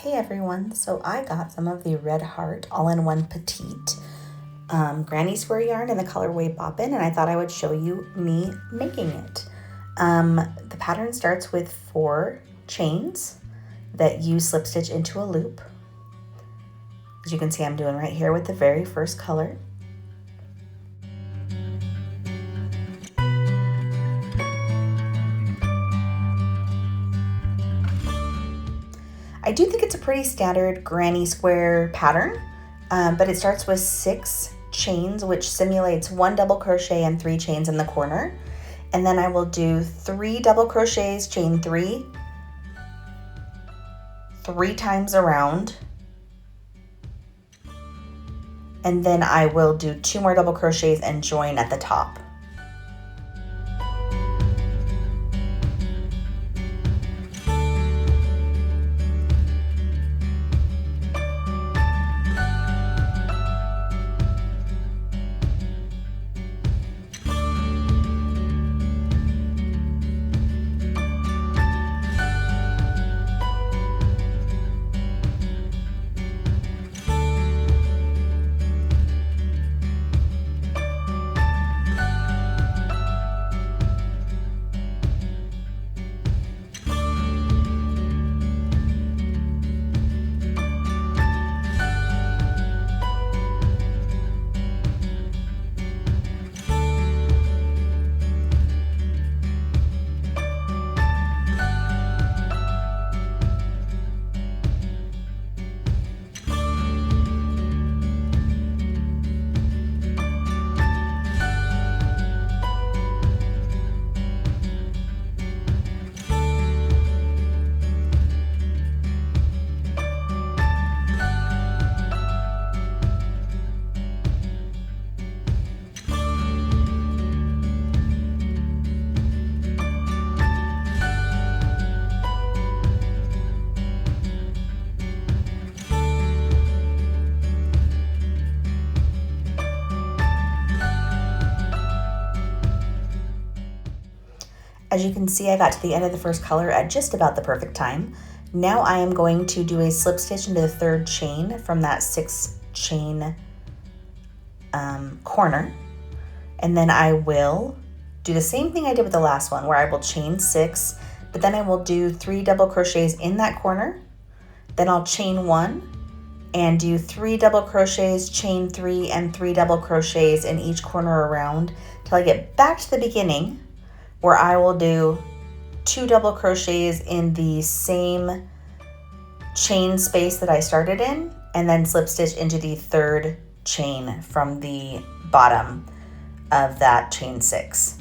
Hey everyone, so I got some of the Red Heart all-in-one Petite granny square yarn in the colorway Boppin, and I thought I would show you me making it. The pattern starts with 4 chains that you slip stitch into a loop. As you can see, I'm doing right here with the very first color. I do think it's a pretty standard granny square pattern, but it starts with 6 chains, which simulates 1 double crochet and 3 chains in the corner. And then I will do 3 double crochets, chain 3 times around. And then I will do 2 more double crochets and join at the top. As you can see, I got to the end of the first color at just about the perfect time. Now I am going to do a slip stitch into the 3rd chain from that 6 chain corner. And then I will do the same thing I did with the last one, where I will chain 6, but then I will do 3 double crochets in that corner. Then I'll chain 1 and do 3 double crochets, chain 3, and 3 double crochets in each corner around till I get back to the beginning, where I will do 2 double crochets in the same chain space that I started in, and then slip stitch into the 3rd chain from the bottom of that chain 6.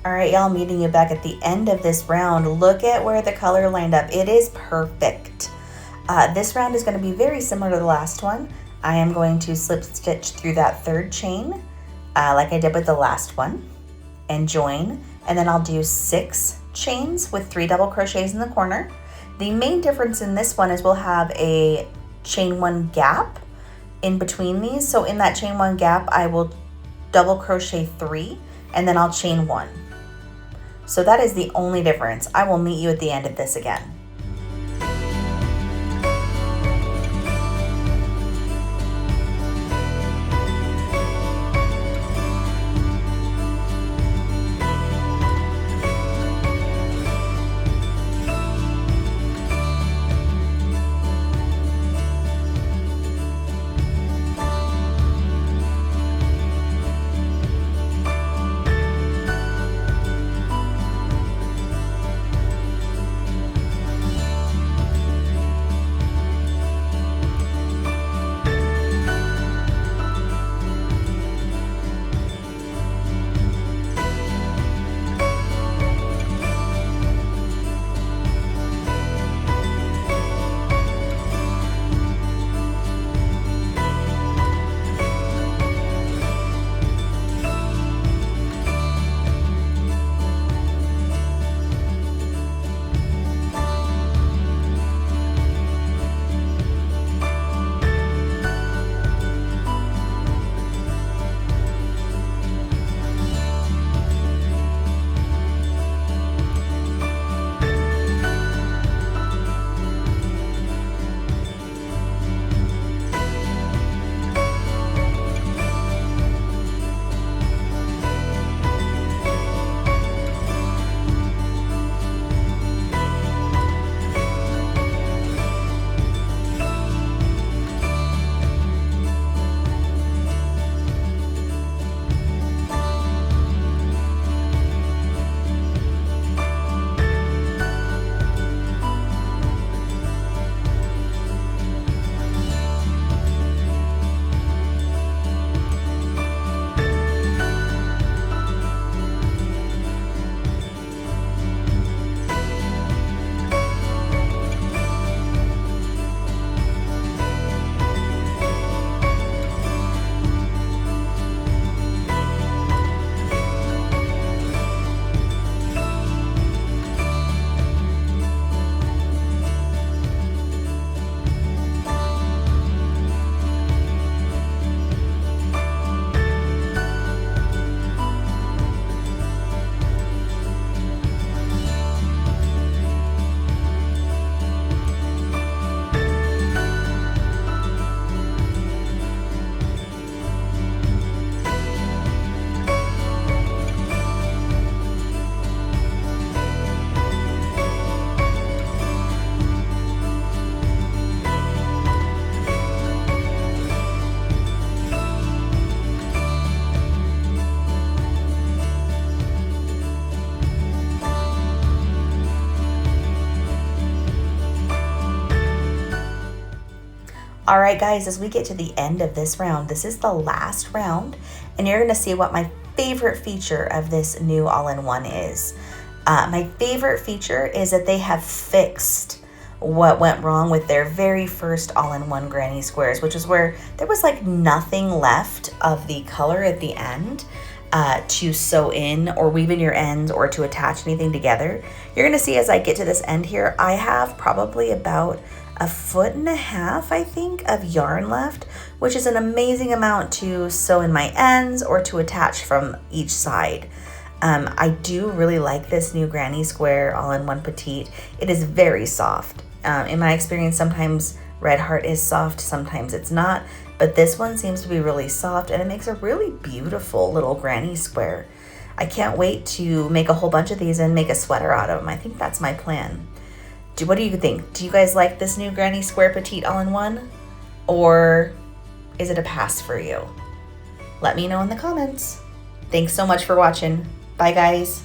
All right, y'all, meeting you back at the end of this round. Look at where the color lined up. It is perfect. This round is going to be very similar to the last one. I am going to slip stitch through that third chain like I did with the last one and join, and then I'll do 6 chains with 3 double crochets in the corner. The main difference in this one is we'll have a chain 1 gap in between these. So in that chain 1 gap, I will double crochet 3 and then I'll chain 1. So that is the only difference. I will meet you at the end of this again. All right, guys, as we get to the end of this round, this is the last round, and you're gonna see what my favorite feature of this new all-in-one is. My favorite feature is that they have fixed what went wrong with their very first all-in-one granny squares, which is where there was like nothing left of the color at the end to sew in or weave in your ends or to attach anything together. You're gonna see as I get to this end here, I have probably about 1.5 feet, I think, of yarn left, which is an amazing amount to sew in my ends or to attach from each side. I do really like this new granny square all-in-one petite. It is very soft. In my experience, sometimes Red Heart is soft, sometimes it's not, but this one seems to be really soft and it makes a really beautiful little granny square. I can't wait to make a whole bunch of these and make a sweater out of them. I think that's my plan. What do you think? Do you guys like this new granny square petite all-in-one? Or is it a pass for you? Let me know in the comments. Thanks so much for watching. Bye, guys.